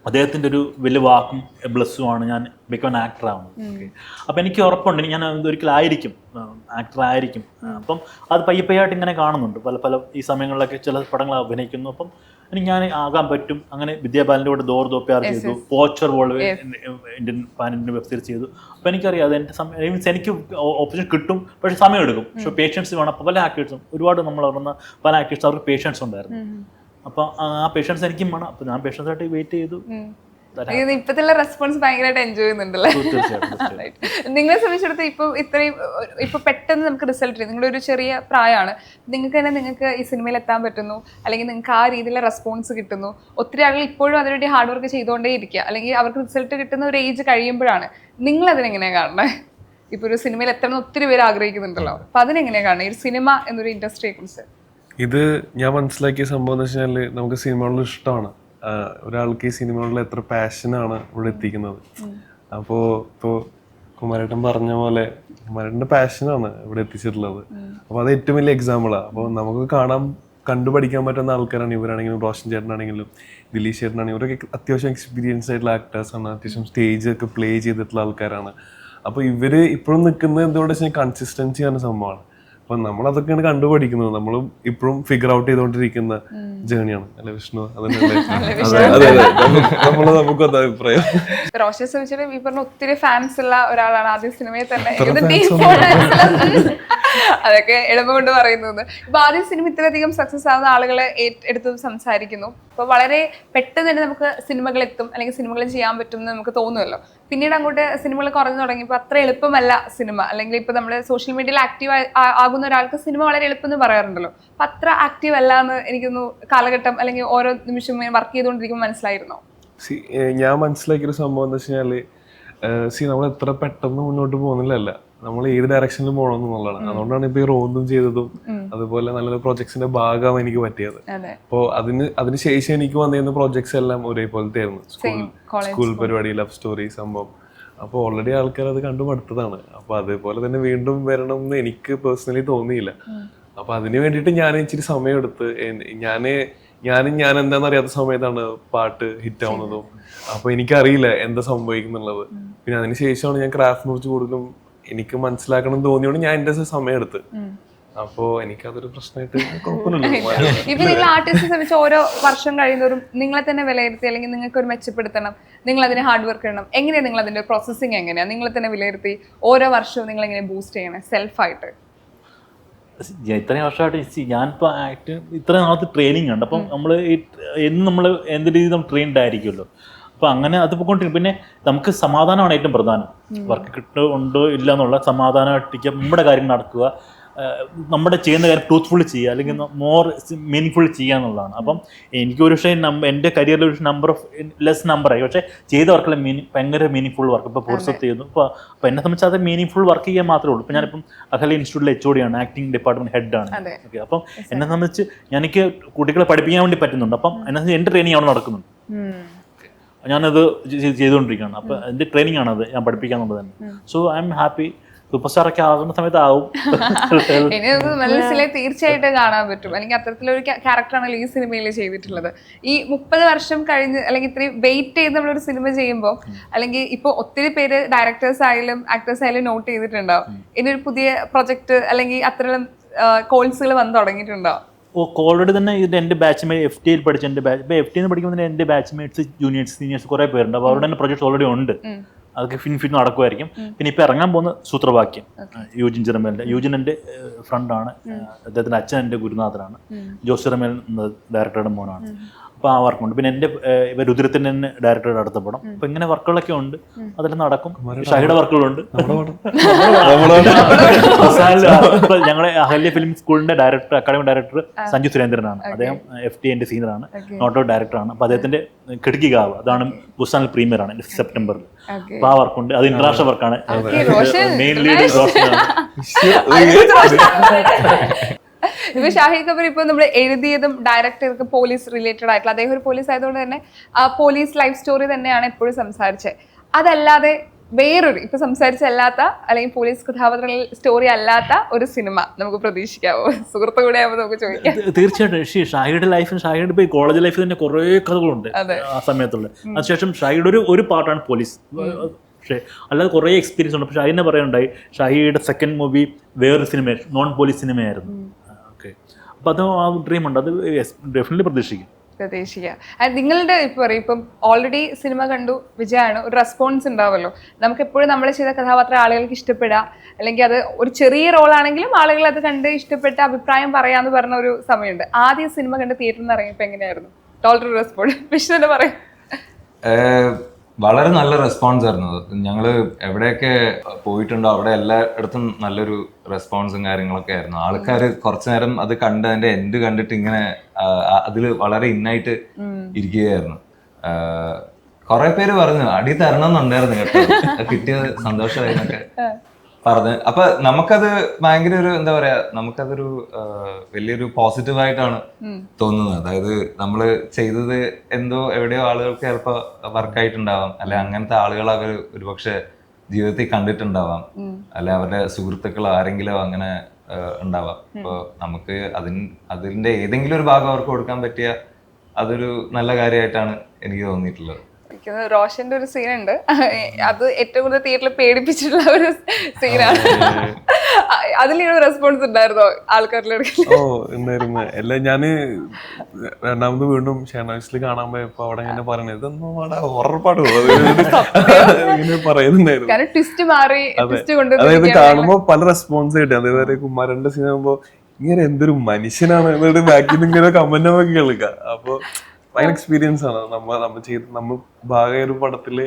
അദ്ദേഹത്തിൻ്റെ ഒരു വലിയ വാക്കും ബ്ലസ്സുമാണ് ഞാൻ ബിക്കം ആൻ ആക്ടർ ആവുന്നത്. അപ്പം എനിക്ക് ഉറപ്പുണ്ട് ഞാൻ ഒരിക്കലായിരിക്കും ആക്ടർ ആയിരിക്കും. അപ്പം അത് പയ്യായിട്ട് ഇങ്ങനെ കാണുന്നുണ്ട്. പല ഈ സമയങ്ങളിലൊക്കെ ചില പടങ്ങൾ അഭിനയിക്കുന്നു. അപ്പം എനിക്ക് ഞാൻ ആകാൻ പറ്റും. അങ്ങനെ വിദ്യാബാലൻ്റെ കൂടെ ദോർ ദോ പ്യാർ ചെയ്തു, പോച്ചർ പോലെ ഇന്ത്യൻ പാനിൻ്റെ വെബ് സീരീസ് ചെയ്തു. അപ്പോൾ എനിക്കറിയാം അത് എൻ്റെ സമയം മീൻസ് എനിക്ക് ഓപ്പർച്യൂണിറ്റി കിട്ടും, പക്ഷേ സമയം എടുക്കും. പക്ഷേ പേഷ്യൻസ് വേണം. അപ്പോൾ പല ആക്ടേഴ്സും ഒരുപാട് നമ്മൾ പറഞ്ഞ പല ആക്ടേഴ്സ് അവർക്ക് പേഷ്യൻസ് ഉണ്ടായിരുന്നു. അപ്പോൾ ആ പേഷ്യൻസ് എനിക്കും വേണം. അപ്പോൾ ഞാൻ പേഷ്യൻസായിട്ട് വെയിറ്റ് ചെയ്തു. ഇപ്പത്തുള്ള റെസ്പോൺസ് ഭയങ്കരമായിട്ട് എൻജോയ് ചെയ്യുന്നുണ്ടല്ലോ. നിങ്ങളെ സംബന്ധിച്ചിടത്തോളം ഇപ്പൊ പെട്ടെന്ന് നമുക്ക് റിസൾട്ട് ചെയ്യും. നിങ്ങളൊരു ചെറിയ പ്രായമാണ്, നിങ്ങൾക്ക് ഈ സിനിമയിൽ എത്താൻ പറ്റുന്നു, അല്ലെങ്കിൽ നിങ്ങൾക്ക് ആ രീതിയിലുള്ള റെസ്പോൺസ് കിട്ടുന്നു. ഒത്തിരി ആളുകൾ ഇപ്പോഴും അതിനുവേണ്ടി ഹാർഡ് വർക്ക് ചെയ്തുകൊണ്ടേ ഇരിക്കുക, അല്ലെങ്കിൽ അവർക്ക് റിസൾട്ട് കിട്ടുന്ന ഒരു ഏജ് കഴിയുമ്പോഴാണ്. നിങ്ങൾ അതിനെങ്ങനെയാണ് കാണുന്നത്? ഇപ്പൊ ഒരു സിനിമയിൽ എത്തണം ഒത്തിരി പേര് ആഗ്രഹിക്കുന്നുണ്ടല്ലോ, അപ്പൊ അതിനെങ്ങനെയാണ് കാണുന്നത് ഈ ഒരു സിനിമ എന്നൊരു ഇൻഡസ്ട്രിയെ കുറിച്ച്? ഇത് ഞാൻ മനസ്സിലാക്കിയ സംഭവം എന്ന് വെച്ചാൽ നമുക്ക് സിനിമകളിൽ ഇഷ്ടമാണ്. ഒരാൾക്ക് ഈ സിനിമകളിൽ എത്ര പാഷനാണ് ഇവിടെ എത്തിക്കുന്നത്. അപ്പോൾ ഇപ്പോൾ കുമാരേട്ടൻ പറഞ്ഞ പോലെ കുമാരേട്ടൻ്റെ പാഷനാണ് ഇവിടെ എത്തിച്ചിട്ടുള്ളത്. അപ്പോൾ അത് ഏറ്റവും വലിയ എക്സാമ്പിളാണ്. അപ്പോൾ നമുക്ക് കണ്ടുപഠിക്കാൻ പറ്റുന്ന ആൾക്കാരാണ് ഇവരാണെങ്കിലും, റോഷൻ ചേട്ടനാണെങ്കിലും, ദിലീഷ് ചേട്ടനാണെങ്കിലും, ഇവരൊക്കെ അത്യാവശ്യം എക്സ്പീരിയൻസ് ആയിട്ടുള്ള ആക്ടേഴ്സാണ്. അത്യാവശ്യം സ്റ്റേജൊക്കെ പ്ലേ ചെയ്തിട്ടുള്ള ആൾക്കാരാണ്. അപ്പോൾ ഇവർ ഇപ്പോഴും നിൽക്കുന്നത് എന്തുകൊണ്ട് വെച്ചാൽ കൺസിസ്റ്റൻസി ആണ് സംഭവമാണ്. അപ്പൊ നമ്മളതൊക്കെയാണ് കണ്ടുപഠിക്കുന്നത്. നമ്മളും ഇപ്പോഴും ഫിഗർ ഔട്ട് ചെയ്തുകൊണ്ടിരിക്കുന്ന ജേണിയാണ് അല്ലെ വിഷ്ണു? നമുക്ക് അഭിപ്രായം. റോഷൻ ശ്രമിച്ചാൽ ഈ പറഞ്ഞ ഒത്തിരി ഫാൻസ് ഉള്ള ഒരാളാണ് ആദ്യ സിനിമയിൽ തന്നെ. അതൊക്കെ എളുപ്പം കൊണ്ട് പറയുന്നത്. ഇപ്പൊ ആദ്യ സിനിമ ഇത്രയധികം സക്സസ് ആവുന്ന ആളുകളെ എടുത്ത് സംസാരിക്കുന്നു. അപ്പൊ വളരെ പെട്ടെന്ന് തന്നെ നമുക്ക് സിനിമകൾ എത്തും, അല്ലെങ്കിൽ സിനിമകൾ ചെയ്യാൻ പറ്റും എന്ന് നമുക്ക് തോന്നുമല്ലോ. പിന്നീട് അങ്ങോട്ട് സിനിമകൾ കുറഞ്ഞു തുടങ്ങിയപ്പോൾ അത്ര എളുപ്പമല്ല സിനിമ. അല്ലെങ്കിൽ ഇപ്പൊ നമ്മള് സോഷ്യൽ മീഡിയയിൽ ആക്റ്റീവ് ആകുന്ന ഒരാൾക്ക് സിനിമ വളരെ എളുപ്പം എന്ന് പറയാറുണ്ടല്ലോ. അപ്പൊ അത്ര ആക്റ്റീവ് അല്ല എന്ന് എനിക്കൊന്ന് കാലഘട്ടം അല്ലെങ്കിൽ ഓരോ നിമിഷം വർക്ക് ചെയ്തുകൊണ്ടിരിക്കുമ്പോൾ മനസ്സിലായിരുന്നോ? ഞാൻ മനസ്സിലാക്കിയൊരു സംഭവം എന്താ വെച്ചാല്, നമ്മൾ എത്ര പെട്ടെന്ന് മുന്നോട്ട് പോകുന്നില്ലല്ല, നമ്മൾ ഏത് ഡയറക്ഷനിൽ പോകണമെന്നുള്ളതാണ്. അതുകൊണ്ടാണ് ഇപ്പൊ ഈ റോന്തും ചെയ്തതും അതുപോലെ നല്ലൊരു പ്രൊജക്ട്സിന്റെ ഭാഗം എനിക്ക് പറ്റിയത്. അപ്പോൾ അതിനുശേഷം എനിക്ക് വന്നിരുന്ന പ്രൊജക്ട്സ് എല്ലാം ഒരേപോലത്തെ ആയിരുന്നു. സ്കൂൾ പരിപാടി, ലവ് സ്റ്റോറി സംഭവം. അപ്പോൾ ഓൾറെഡി ആൾക്കാർ അത് കണ്ടു മടുത്തതാണ്. അപ്പോൾ അതേപോലെ തന്നെ വീണ്ടും വരണം എന്ന് എനിക്ക് പേഴ്സണലി തോന്നിയില്ല. അപ്പൊ അതിന് വേണ്ടിയിട്ട് ഞാൻ ഇച്ചിരി സമയം എടുത്ത് ഞാൻ എന്താണെന്ന് അറിയാത്ത സമയത്താണ് പാട്ട് ഹിറ്റ് ആവുന്നതും. അപ്പൊ എനിക്കറിയില്ല എന്താ സംഭവിക്കുന്നുള്ളത്. പിന്നെ അതിന് ശേഷമാണ് ഞാൻ ക്രാഫ്റ്റിനെ കുറിച്ച് കൂടുതലും എനിക്ക് മനസ്സിലാക്കണം എന്ന് തോന്നിയോണ്ട് ഞാൻ എന്റെ സമയം എടുത്ത്. അപ്പോ എനിക്കതൊരു പ്രശ്നമായിട്ട് കുഴപ്പമില്ല. ഇപ്പൊ നിങ്ങൾ ആർട്ടിസ്റ്റ് ശ്രമിച്ച ഓരോ വർഷം കഴിയുന്നവരും നിങ്ങളെ തന്നെ വിലയിരുത്തി, അല്ലെങ്കിൽ നിങ്ങൾക്ക് ഒരു മെച്ചപ്പെടുത്തണം, നിങ്ങൾ അതിന് ഹാർഡ് വർക്ക് ചെയ്യണം. എങ്ങനെയാണ് നിങ്ങൾ അതിന്റെ പ്രോസസ്സിങ് എങ്ങനെയാ നിങ്ങളെ തന്നെ വിലയിരുത്തി ഓരോ വർഷവും നിങ്ങൾ എങ്ങനെ ബൂസ്റ്റ് ചെയ്യണേ സെൽഫായിട്ട്? ഇത്രയും വർഷമായിട്ട് ഞാനിപ്പോൾ ഇത്രയും നാളത്തെ ട്രെയിനിങ് ഉണ്ട്. അപ്പം നമ്മൾ എന്നും നമ്മൾ എന്ത് രീതിയിൽ നമ്മൾ ട്രെയിൻഡ് ആയിരിക്കുമല്ലോ. അപ്പോൾ അങ്ങനെ അത് പോയിക്കൊണ്ടിരിക്കും. പിന്നെ നമുക്ക് സമാധാനമാണ് ഏറ്റവും പ്രധാനം. വർക്ക് കിട്ടുണ്ടോ ഇല്ല എന്നുള്ള സമാധാനമായിട്ടിരിക്കുക, നമ്മുടെ കാര്യങ്ങൾ നടക്കുക, നമ്മുടെ ചെയ്യുന്ന കാര്യം ട്രൂത്ത്ഫുള്ളി ചെയ്യുക, അല്ലെങ്കിൽ മോർ മീനിങ് ഫുള്ളി ചെയ്യുക എന്നുള്ളതാണ്. അപ്പം എനിക്കൊരു പക്ഷേ എൻ്റെ കരിയറിൽ ഒരു ലെസ് നമ്പറായി, പക്ഷേ ചെയ്ത വർക്കെല്ലാം ഭയങ്കര മീനിങ് ഫുൾ വർക്ക്. ഇപ്പോൾ ഫോർസപ്പ് ചെയ്യുന്നു. അപ്പോൾ എന്നെ സംബന്ധിച്ച് അത് മീനിങ് ഫുൾ വർക്ക് ചെയ്യാൻ മാത്രമേ ഉള്ളൂ. ഇപ്പോൾ ഞാനിപ്പം അഹല്യ ഇൻസ്റ്റിറ്റ്യൂട്ടിലെ HOD ആണ്, ആക്ടിംഗ് ഡിപ്പാർട്ട്മെന്റ് ഹെഡാണ്. ഓക്കെ, അപ്പം എന്നെ സംബന്ധിച്ച് എനിക്ക് കുട്ടികളെ പഠിപ്പിക്കാൻ വേണ്ടി പറ്റുന്നുണ്ട്. അപ്പം എന്നെ സംബന്ധിച്ച് എൻ്റെ ട്രെയിനിങ് അവിടെ നടക്കുന്നുണ്ട്. ഞാനത് ചെയ്തുകൊണ്ടിരിക്കുകയാണ്. അപ്പോൾ എൻ്റെ ട്രെയിനിങ് ആണത് ഞാൻ പഠിപ്പിക്കാന്നുള്ളത് തന്നെ. So I am happy. Super star ഒക്കെ ആകുന്ന സമയത്ത് ആവും. ഇനി നമുക്ക് മനസ്സിലെ തീർച്ചയായിട്ടും കാണാൻ പറ്റും. അല്ലെങ്കിൽ അത്തരത്തിലൊരു ക്യാരക്ടറാണല്ലോ ഈ സിനിമയിൽ ചെയ്തിട്ടുള്ളത്. ഈ 30 വർഷം കഴിഞ്ഞ് അല്ലെങ്കിൽ ഇത്രയും വെയിറ്റ് ചെയ്ത് നമ്മളൊരു സിനിമ ചെയ്യുമ്പോൾ, അല്ലെങ്കിൽ ഇപ്പോൾ ഒത്തിരി പേര് ഡയറക്ടേഴ്സ് ആയാലും ആക്ടേഴ്സ് ആയാലും നോട്ട് ചെയ്തിട്ടുണ്ടാവും ഇനി ഒരു പുതിയ പ്രൊജക്ട് അല്ലെങ്കിൽ അത്തരം കോഴ്സുകൾ വന്ന് തുടങ്ങിയിട്ടുണ്ടോ? ഓൾറെഡി തന്നെ ഇതിന്റെ എൻ്റെ ബാച്ച്മേറ്റ് FT യിൽ പഠിച്ച എൻ്റെ FT എന്ന് പഠിക്കുമ്പോൾ എൻ്റെ ബാച്ച്മേറ്റ്സ് ജൂനിയേഴ്സ് സീനിയേഴ്സ് കുറേ പേരുണ്ട്. അപ്പോൾ അവരുടെ തന്നെ പ്രൊജക്ട്സ് ഓൾറെഡി ഉണ്ട്. അതൊക്കെ ഫിൻ നടക്കുമായിരിക്കും. പിന്നെ ഇപ്പൊ ഇറങ്ങാൻ പോകുന്ന സൂത്രവാക്യം യൂജിൻ ചിറമേലിന്റെ. യൂജിൻ എൻ്റെ ഫ്രണ്ടാണ്, അദ്ദേഹത്തിന്റെ അച്ഛൻ എൻ്റെ ഗുരുനാഥനാണ്. ജോസ് ചിറമേൽ ഡയറക്ടറുടെ മോനാണ്. അപ്പോൾ ആ വർക്കുണ്ട്. പിന്നെ എൻ്റെ രുദ്രത്തിൻ്റെ തന്നെ ഡയറക്ടറുടെ അടുത്ത പടം. അപ്പൊ ഇങ്ങനെ വർക്കുകളൊക്കെ ഉണ്ട്, അതെല്ലാം നടക്കും. ഷാഹിയുടെ വർക്കുകളുണ്ട്. ഇപ്പൊ ഞങ്ങളെ അഹല്യ ഫിലിം സ്കൂളിന്റെ ഡയറക്ടർ, അക്കാദമി ഡയറക്ടർ സഞ്ജു സുരേന്ദ്രനാണ്. അദ്ദേഹം FT എൻ്റെ സീനിയറാണ്, നോട്ട് ഔട്ട് ഡയറക്ടറാണ്. അപ്പൊ അദ്ദേഹത്തിന്റെ കിടക്കികാവ് അതാണ് ബുസാനിൽ പ്രീമിയർ ആണ് സെപ്റ്റംബറിൽ. അപ്പൊ ആ വർക്കുണ്ട്. അത് ഇന്റർനാഷണൽ വർക്കാണ്. മെയിൻ ലീഡ് റോഷനാണ്. ഇപ്പൊ ഷാഹിദ് കപൂർ ഇപ്പൊ നമ്മൾ എഴുതിയതും ഡയറക്ട് ചെയ്തൊക്കെ പോലീസ് റിലേറ്റഡ് ആയിട്ടുള്ള, അദ്ദേഹം ഒരു പോലീസ് ആയതുകൊണ്ട് തന്നെ ആ പോലീസ് ലൈഫ് സ്റ്റോറി തന്നെയാണ് എപ്പോഴും സംസാരിച്ചത്. അതല്ലാതെ വേറൊരു ഇപ്പൊ സംസാരിച്ചല്ലാത്ത അല്ലെങ്കിൽ പോലീസ് കഥാപാത്രങ്ങൾ സ്റ്റോറി അല്ലാത്ത ഒരു സിനിമ നമുക്ക് പ്രതീക്ഷിക്കാവോ? സുഹൃത്തു കൂടെ ആവുമ്പോൾ നമുക്ക് ചോദിക്കാം. തീർച്ചയായിട്ടും ഷാഹിയുടെ ലൈഫിന്, ഷാഹിയുടെ ഇപ്പൊ കോളേജ് ലൈഫിൽ തന്നെ കുറേ കഥകളുണ്ട് ആ സമയത്തുള്ള. അതിനുശേഷം ഷാഹിയുടെ ഒരു പാർട്ടാണ് പോലീസ്. പക്ഷേ അല്ലാതെ കുറേ എക്സ്പീരിയൻസ് ഉണ്ട്. പക്ഷേ അതിനെ പറയുണ്ടായി ഷാഹിയുടെ സെക്കൻഡ് മൂവി വേറൊരു സിനിമ, നോൺ പോലീസ് സിനിമയായിരുന്നു. ഓക്കെ, അപ്പോൾ അത് ആ ഡ്രീം ഉണ്ട്, അത് ഡെഫിനറ്റ്ലി പ്രതീക്ഷിക്കാം. നിങ്ങളുടെ ഇപ്പം ഓൾറെഡി സിനിമ കണ്ടു, വിജയമാണ്, ഒരു റെസ്പോൺസ് ഉണ്ടാവുമല്ലോ. നമുക്ക് എപ്പോഴും നമ്മൾ ചെയ്ത കഥാപാത്രം ആളുകൾക്ക് ഇഷ്ടപ്പെടുക, അല്ലെങ്കിൽ അത് ഒരു ചെറിയ റോളാണെങ്കിലും ആളുകൾ അത് കണ്ട് ഇഷ്ടപ്പെട്ട അഭിപ്രായം പറയാന്ന് പറഞ്ഞ ഒരു സമയമുണ്ട്. ആദ്യം സിനിമ കണ്ട് തിയേറ്ററിൽ നിന്ന് ഇറങ്ങിയപ്പോൾ എങ്ങനെയായിരുന്നു ടോട്ടൽ റെസ്പോൺസ്? വിഷ്ണു തന്നെ പറയാം. വളരെ നല്ല റെസ്പോൺസ് ആയിരുന്നു. ഞങ്ങൾ എവിടെയൊക്കെ പോയിട്ടുണ്ടോ അവിടെ എല്ലായിടത്തും നല്ലൊരു റെസ്പോൺസും കാര്യങ്ങളൊക്കെ ആയിരുന്നു. ആൾക്കാർ കുറച്ചു നേരം അത് കണ്ട് അതിന്റെ എൻഡ് കണ്ടിട്ട് ഇങ്ങനെ അതിൽ വളരെ ഇന്നായിട്ട് ഇരിക്കുകയായിരുന്നു. കുറെ പേര് പറഞ്ഞു അടി തരണം എന്നുണ്ടായിരുന്നു കേട്ടോ, കിട്ടിയത് സന്തോഷമായിരുന്നൊക്കെ പറഞ്ഞ്. അപ്പൊ നമുക്കത് ഭയങ്കര ഒരു എന്താ പറയാ, നമുക്കതൊരു വലിയൊരു പോസിറ്റീവായിട്ടാണ് തോന്നുന്നത്. അതായത് നമ്മള് ചെയ്തത് എന്തോ എവിടെയോ ആളുകൾക്ക് ചിലപ്പോ വർക്കായിട്ടുണ്ടാവാം, അല്ലെ അങ്ങനത്തെ ആളുകൾ അവർ ഒരുപക്ഷെ ജീവിതത്തിൽ കണ്ടിട്ടുണ്ടാവാം, അല്ലെ അവരുടെ സുഹൃത്തുക്കൾ ആരെങ്കിലും അങ്ങനെ ഉണ്ടാവാം. അപ്പൊ നമുക്ക് അതിന്റെ ഏതെങ്കിലും ഒരു ഭാഗം അവർക്ക് കൊടുക്കാൻ പറ്റിയ അതൊരു നല്ല കാര്യമായിട്ടാണ് എനിക്ക് തോന്നിയിട്ടുള്ളത്. റോഷന്റെ ഒരു സീനുണ്ട്, അത് ഏറ്റവും കൂടുതൽ തിയേറ്ററിൽ പേടിപ്പിച്ചിട്ടുള്ള ഒരു സീനാണ്. അതിലൊരു റെസ്പോൺസ് ഉണ്ടായിരുന്നോ ആൾക്കാരുടെ? ഉണ്ടായിരുന്നു. അല്ല, ഞാന് രണ്ടാമത് വീണ്ടും ഷെയർനൈസിൽ കാണാൻ പോയപ്പോ അവിടെ ഇങ്ങനെ പറയുന്നത് ഇതൊന്നും ഉറപ്പാട് ഇങ്ങനെ പറയുന്നുണ്ടായിരുന്നു. അതായത് കാണുമ്പോ പല റെസ്പോൺസ് കിട്ടി. അതേപോലെ കുമാരന്റെ സീൻ ആകുമ്പോ ഇങ്ങനെ എന്തൊരു മനുഷ്യനാണ് എന്നിട്ട് ബാക്കിൽ നിന്ന് ഇങ്ങനെ കമന്റ് ഒക്കെ കേൾക്കാം. അപ്പൊ ഭയങ്കര എക്സ്പീരിയൻസ് ആണ്. നമ്മൾ ഭാഗമായ ഒരു പടത്തില്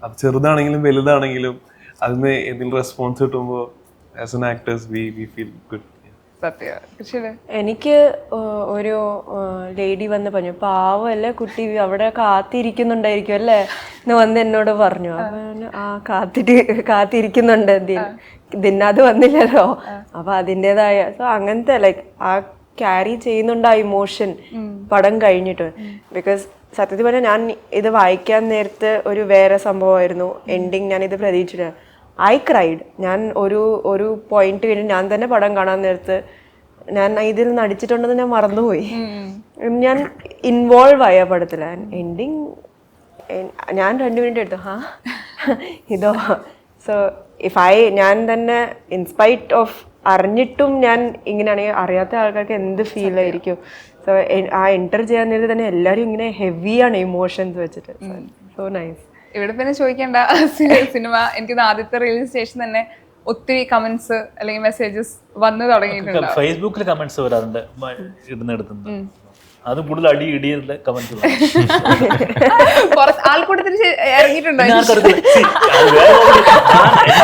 അത് ചെറുതാണെങ്കിലും വലുതാണെങ്കിലും അതിന് എന്തെങ്കിലും റെസ്പോൺസ് കിട്ടുമ്പോൾ as an actors we feel good. എനിക്ക് ഒരു ലേഡി വന്ന് പറഞ്ഞു, പാവല്ലേ കുട്ടി അവിടെ കാത്തിരിക്കുന്നുണ്ടായിരിക്കും അല്ലേ എന്ന് വന്ന് എന്നോട് പറഞ്ഞു. അപ്പൊ ആ കാത്തിരിക്കുന്നുണ്ട്, ഇതിനത് വന്നില്ലല്ലോ. അപ്പൊ അതിൻ്റെതായ അങ്ങനത്തെ ലൈക്ക് ആ ക്യാരി ചെയ്യുന്നുണ്ട് ആ ഇമോഷൻ പടം കഴിഞ്ഞിട്ട്. ബിക്കോസ് സത്യത്തിൽ പറഞ്ഞാൽ ഞാൻ ഇത് വായിക്കാൻ നേരത്ത് ഒരു വേറെ സംഭവമായിരുന്നു എൻഡിങ്. ഞാൻ ഇത് പ്രതീക്ഷിച്ചില്ല. I cried. ഞാൻ ഒരു പോയിന്റ് കഴിഞ്ഞ് ഞാൻ തന്നെ പടം കാണാൻ നേരത്ത് ഞാൻ ഇതിൽ നടിച്ചിട്ടുണ്ടെന്ന് ഞാൻ മറന്നുപോയി. ഞാൻ ഇൻവോൾവ് ആയ പടത്തില്. എൻഡിങ് ഞാൻ 2 മിനിറ്റ് എടുത്തു, ഇതോ. സോ ഞാൻ തന്നെ ഇൻസ്പൈറ്റ് ഓഫ് അറിഞ്ഞിട്ടും ഞാൻ ഇങ്ങനെയാണെങ്കിൽ അറിയാത്ത ആൾക്കാർക്ക് എന്ത് ഫീൽ ആയിരിക്കും. സോ ആ എൻ്റർ ചെയ്യാൻ നേരത്തെ തന്നെ എല്ലാവരും ഇങ്ങനെ ഹെവിയാണ് ഇമോഷൻസ് വെച്ചിട്ട്. So nice. ഇവിടെ പിന്നെ ചോദിക്കേണ്ട സിനിമ എനിക്ക് ആദ്യത്തെ റിലീസ് സ്റ്റേഷൻ തന്നെ ഒത്തിരി കമന്റ്സ് അല്ലെങ്കിൽ മെസ്സേജസ് വന്നു തുടങ്ങിയിട്ടുണ്ട്. ഫേസ്ബുക്കിൽ കമന്റ്സ് വരാറുണ്ട് ഇടുന്നിടത്തുനിന്ന്. അത് കൂടുതൽ ഇടിയുള്ള കമന്റ്സ് ആൾക്കൂട്ടത്തിൽ ഇറങ്ങിയിട്ടുണ്ടോ?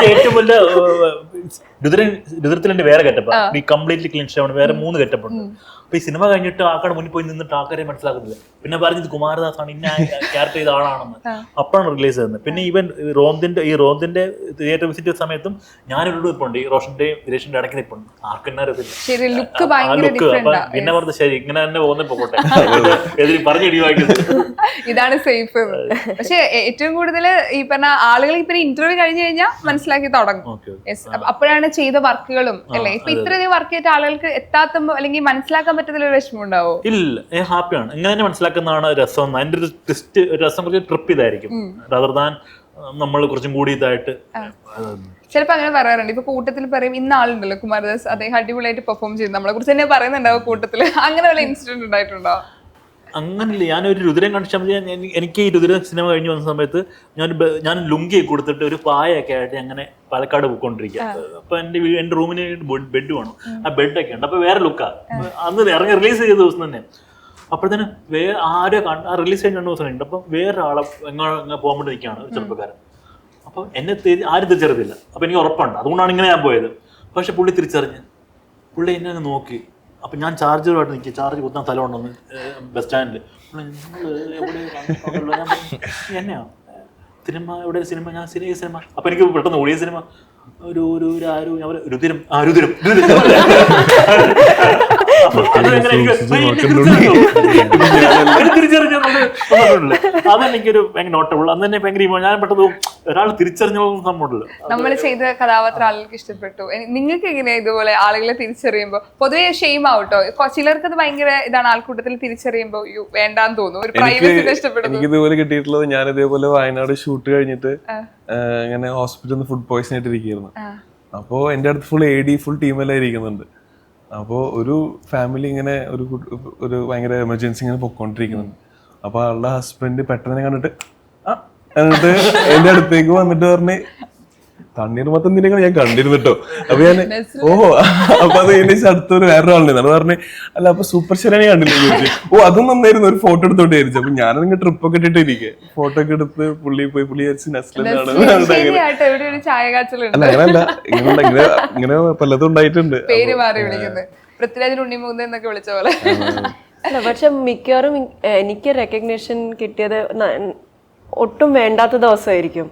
ഏറ്റവും വലിയ രുദ്രത്തിൽ എന്റെ വേറെ കെറ്റപ്പ്, ഈ കംപ്ലീറ്റ്ലി ക്ലീൻ ഷേവ്, വേറെ 3 കെറ്റപ്പുണ്ട്. അപ്പൊ ഈ സിനിമ കഴിഞ്ഞിട്ട് ആൾക്കാരുടെ മുന്നിൽ പോയി നിന്നിട്ട് ആൾക്കാരെ മനസ്സിലാക്കുന്നില്ല. പിന്നെ പറഞ്ഞത് കുമാരദാസ് ആണ്, ഇന്ന ക്യാരക്ടർ ചെയ്ത ആളാണെന്ന്. അപ്പോഴാണ് റിലീസ് ചെയ്യുന്നത്. പിന്നെ ഈവൻ റോന്തിന്റെ തിയേറ്റർ വിസിറ്റ് ചെയ്ത സമയത്തും ഞാനിവിടെ ഇപ്പോണ്ട്, ഈ റോഷന്റെയും ദിനേഷിന്റെ ഇടയ്ക്ക് നിൽപ്പുണ്ട്. ആർക്കെന്നെ അറിയത്തില്ല. ശരി, ലുക്ക് ആ ഭയങ്കര look. അപ്പൊ ഡിഫറെന്റാ. പിന്നെ പറഞ്ഞത് ശരി ഇങ്ങനെ തന്നെ പോകുന്ന പോട്ടെ, എതിരി പറഞ്ഞിടിവാക്കിയത്. ഇതാണ് സേഫ്. പക്ഷെ ഏറ്റവും കൂടുതൽ ഈ പറഞ്ഞ ആളുകൾ ഇപ്പൊ ഇന്റർവ്യൂ കഴിഞ്ഞു കഴിഞ്ഞാൽ മനസ്സിലാക്കി തുടങ്ങും. Okay Yes. അപ്പോഴാണ് ചെയ്ത വർക്കുകളും അല്ലെ. ഇപ്പൊ ഇത്രയധികം വർക്ക് ചെയ്തിട്ട് ആളുകൾക്ക് എത്താത്തുമ്പോ അല്ലെങ്കിൽ മനസ്സിലാക്കാൻ പറ്റത്തില്ല വിഷമം ഉണ്ടാവോ? ഇല്ല, ഹാപ്പിയാണ്. ഇങ്ങനെ തന്നെ മനസ്സിലാക്കുന്നതാണ് രസം. അതിന്റെ ഒരു ട്വിസ്റ്റ്, രസം കുറച്ച് ട്രിപ്പ് ഇതായിരിക്കും റദർ ദാൻ നമ്മൾ കുറച്ചും കൂടി ഇതായിട്ട്. ചിലപ്പോ അങ്ങനെ പറയാറുണ്ട്. ഇപ്പൊ കൂട്ടത്തിൽ പറയും ഇന്ന ആളുണ്ടല്ലോ കുമാരദാസ്, അദ്ദേഹം അടിപൊളിയായിട്ട് പെർഫോം ചെയ്തു, നമ്മളെ കുറിച്ച് തന്നെ പറയുന്നുണ്ടാവും കൂട്ടത്തില്. അങ്ങനെ വല്ല ഇൻസിഡന്റ് ഉണ്ടായിട്ടുണ്ടോ? അങ്ങനല്ലേ, ഞാനൊരു രുദ്രം കാണിച്ചാൽ മതി. എനിക്ക് ഈ രുദ്ര സിനിമ കഴിഞ്ഞ് വന്ന സമയത്ത് ഞാൻ ലുങ്കി കൊടുത്തിട്ട് ഒരു പായൊക്കെ ആയിട്ട് അങ്ങനെ പാലക്കാട് പോയിക്കൊണ്ടിരിക്കുക. അപ്പൊ എന്റെ റൂമിന് ബെഡ് വേണം. ആ ബെഡൊക്കെ ഉണ്ട്. അപ്പൊ വേറെ ലുക്കാ. അന്ന് ഇറങ്ങി റിലീസ് ചെയ്ത ദിവസം തന്നെ. അപ്പോഴത്തേന് വേറെ ആരോ ആ റിലീസ് കഴിഞ്ഞ 2 ദിവസം കഴിഞ്ഞിട്ട് അപ്പം വേറെ ആളെ എങ്ങനെ പോകാൻ വേണ്ടി നിൽക്കുകയാണ് ഒരു ചെറുപ്പക്കാരൻ. അപ്പം എന്നെ ആരും തിരിച്ചറിയത്തില്ല. അപ്പം എനിക്ക് ഉറപ്പുണ്ട്, അതുകൊണ്ടാണ് ഇങ്ങനെ ഞാൻ പോയത്. പക്ഷെ പുള്ളി തിരിച്ചറിഞ്ഞ് പുള്ളി എന്നെ അങ്ങ് നോക്കി. അപ്പം ഞാൻ ചാർജറുമായിട്ട് നിൽക്കുക, ചാർജ് കുത്താൻ സ്ഥലമുണ്ടെന്ന് ബസ് സ്റ്റാൻഡിൽ. എന്നെയാ സിനിമ എവിടെ സിനിമ? ഞാൻ ഈ സിനിമ. അപ്പം എനിക്ക് പെട്ടെന്ന് ഓടിയ സിനിമ രുതിരം. അതെനിക്കൊരു ഭയങ്കര നോട്ടബിൾ. അന്ന് തന്നെ ഭയങ്കര ഞാൻ പെട്ടെന്ന് ഒരാൾ തിരിച്ചറിഞ്ഞ സംഭവമുണ്ടല്ലോ. നമ്മൾ ചെയ്ത കഥാപാത്രം ആളുകൾക്ക് ഇഷ്ടപ്പെട്ടു. നിങ്ങൾക്ക് എങ്ങനെയാ ഇതുപോലെ ആളുകളെ തിരിച്ചറിയുമ്പോ? പൊതുവെ ഷെയിം ആവട്ടോ, ചിലർക്ക് അത് ഭയങ്കര ഇതാണ്. ആൾക്കൂട്ടത്തിൽ തിരിച്ചറിയുമ്പോ വേണ്ടാന്ന് തോന്നും, ഒരു പ്രൈവസി ഇഷ്ടപ്പെടുന്നു. എനിക്ക് ഇതുപോലെ കിട്ടിയിട്ടുള്ളത്, ഞാൻ ഇതേപോലെ വയനാട് ഷൂട്ട് കഴിഞ്ഞിട്ട് ഇങ്ങനെ ഹോസ്പിറ്റലിൽ നിന്ന് ഫുഡ് പോയ്സൺ ആയിട്ടിരിക്കുന്നു. അപ്പോ എന്റെ അടുത്ത് ഫുൾ ടീമെല്ലാം ഇരിക്കുന്നുണ്ട്. അപ്പോൾ ഒരു ഫാമിലി ഇങ്ങനെ ഒരു ഭയങ്കര എമർജൻസി ഇങ്ങനെ പൊക്കോണ്ടിരിക്കുന്നുണ്ട്. അപ്പൊ ആളുടെ ഹസ്ബൻഡ് പെട്ടെന്ന് കണ്ടിട്ട് എന്നിട്ട് എന്റെ അടുത്തേക്ക് വന്നിട്ട് പറഞ്ഞ് തണ്ണീർമത്തം നിലകൾ ഞാൻ കണ്ടിരുന്നിട്ടോ. അപ്പൊ ഞാൻ ഓഹോ, അപ്പൊ അത് കഴിഞ്ഞ അടുത്തൊരു വേറൊരാളുണ്ട്. അത് പറഞ്ഞ് അല്ല അപ്പൊ സൂപ്പർ ശരിയാണ് കണ്ടില്ല ചോദിച്ചു. ഓ അതും നന്നായിരുന്നു, ഒരു ഫോട്ടോ എടുത്തോണ്ട് വിചാരിച്ചു. അപ്പൊ ഞാനതിങ്ങനെ ട്രിപ്പ് ഒക്കെ ഇട്ടിട്ട് ഇരിക്കുക, ഫോട്ടോ ഒക്കെ എടുത്ത് പുള്ളി വിചാരിച്ച് നസ്ലിനാണ്. അല്ല അങ്ങനല്ല, ഇങ്ങനെ പലതും ഉണ്ടായിട്ടുണ്ട്. പേര് മാറി വിളിക്കുന്നത് പൃഥ്വിരാജ് ഉണ്ണിമൂന്ന് എന്നൊക്കെ വിളിച്ച പോലെ. അല്ല പക്ഷെ മിക്കവാറും എനിക്ക് റെക്കഗ്നേഷൻ കിട്ടിയത് ഒട്ടും വേണ്ടാത്ത ദിവസമായിരിക്കും.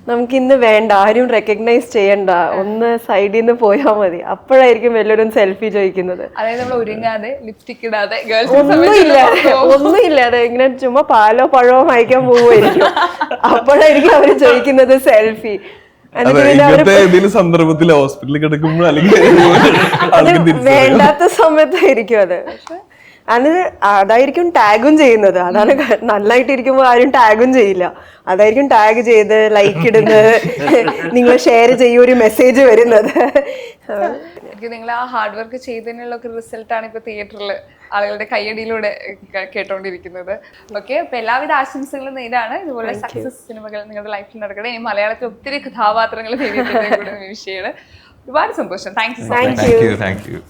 നമുക്ക് ഇന്ന് വേണ്ട, ആരും റെക്കഗ്നൈസ് ചെയ്യണ്ട, ഒന്ന് സൈഡിൽ നിന്ന് പോയാൽ മതി. അപ്പോഴായിരിക്കും വലിയൊരു സെൽഫി ചോദിക്കുന്നത്. അതായത് നമ്മൾ ഒരുങ്ങാതെ ലിപ്സ്റ്റിക് ഇടാതെ ഒന്നുമില്ലാതെ ഇങ്ങനെ ചുമ്മാ പാലോ പഴമോ വായിക്കാൻ പോവുമായിരിക്കും. അപ്പോഴായിരിക്കും അവര് ചോദിക്കുന്നത് സെൽഫി. ഏതെങ്കിലും സന്ദർഭത്തിൽ ഹോസ്പിറ്റലിൽ കിടക്കുമ്പോൾ അല്ലെങ്കിൽ വേണ്ടാത്ത സമയത്തായിരിക്കും അത്. അതായിരിക്കും ടാഗും ചെയ്യുന്നത്. അതാണ് നന്നായിട്ടിരിക്കുമ്പോൾ ആരും ടാഗും ചെയ്യില്ല. അതായിരിക്കും ടാഗ് ചെയ്ത് ലൈക്ക് ഇടുന്നത്, നിങ്ങൾ ഷെയർ ചെയ്യും, ഒരു മെസ്സേജ് വരുന്നത്. നിങ്ങൾ ആ ഹാർഡ് വർക്ക് ചെയ്തതിനുള്ള ഒരു റിസൾട്ടാണ് ഇപ്പൊ തിയേറ്ററിൽ ആളുകളുടെ കയ്യടിയിലൂടെ കേട്ടോണ്ടിരിക്കുന്നത്. ഓക്കെ, അപ്പൊ എല്ലാവിധ ആശംസകളും നേരാണ്. ഇതുപോലെ സക്സസ് സിനിമകൾ നിങ്ങളുടെ ലൈഫിൽ നടക്കട്ടെ. ഈ മലയാളത്തിൽ ഒത്തിരി കഥാപാത്രങ്ങൾ വിഷയമാണ്. ഒരുപാട് സന്തോഷം. Thank you.